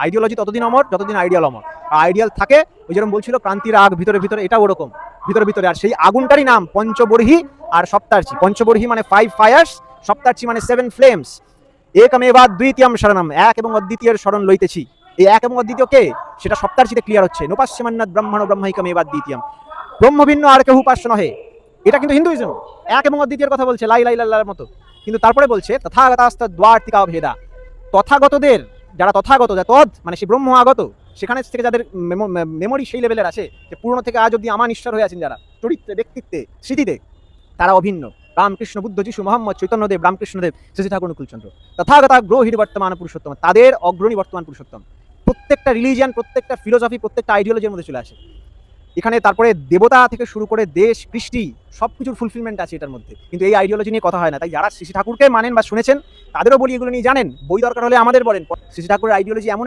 Ideology ততদিন অমর যতদিন ideal অমর। আর ideal থাকে, ওই যেরকম বলছিল ক্রান্তির আগ ভিতরে ভিতরে, এটা ওরকম ভিতরে ভিতরে। আর সেই আগুনটারই নাম পঞ্চবর্হী আর সপ্তার্চি। পঞ্চবর্হী মানে 5 ফায়ার্স, সপ্তার্চি মানে 7 ফ্লেমস। একমেবা দ্বিতীয়ম শরণম, এক এবং অদ্বিতীয়ের শরণ লইতেছি। এই এক এবং অদ্বিতীয় কে, সেটা সপ্তার্চিতে ক্লিয়ার হচ্ছে। নোপাস্যমান্নাদ ব্রহ্মণ ব্রহ্মৈকমেবা দ্বিতীয়ম, ব্রহ্মভিন্ন আর কেউ উপাস্য নহে। এটা কিন্তু হিন্দুইজম, এক এবং অদ্বিতীয়ের কথা বলছে, লাই লাই লাল্লার মতো। কিন্তু তারপরে বলছে তথাগতাস্ত দ্বার্তিকা ভেদা, তথাগতদের, যারা তথাগত, যা তদ মানে সে ব্রহ্ম আগত, সেখানে থেকে যাদের মেমোরি সেই লেভেলের আছে যে পুরনো থেকে আজ অব্দি আমান ঈশ্বর হয়ে আছেন যারা, চরিত্রে, ব্যক্তিত্বে, স্মৃতিতে, তারা অভিন্ন। রামকৃষ্ণ, বুদ্ধ, যিশু, মোহাম্মদ, চৈতন্যদেব, রামকৃষ্ণদেব, শ্রী ঠাকুর অনুকূলচন্দ্র, তথাগতা গ্রহির বর্তমান পুরুষোত্তম, তাদের অগ্রণী বর্তমান পুরুষোত্তম। প্রত্যেকটা রিলিজিয়ান, প্রত্যেকটা ফিলোসফি, প্রত্যেকটা আইডিওলজির মধ্যে চলে আসে এখানে। তারপরে দেবতা থেকে শুরু করে দেশ, কৃষ্টি, সবকিছুর ফুলফিলমেন্ট আছে এটার মধ্যে। কিন্তু এই আইডিওলজি নিয়ে কথা হয় না। তাই যারা শ্রী ঠাকুরকে মানেন বা শুনেছেন, তাদেরও বলি এগুলো নিয়ে জানেন, বই দরকার হলে আমাদের বলেন। শ্রী ঠাকুরের আইডিওলজি এমন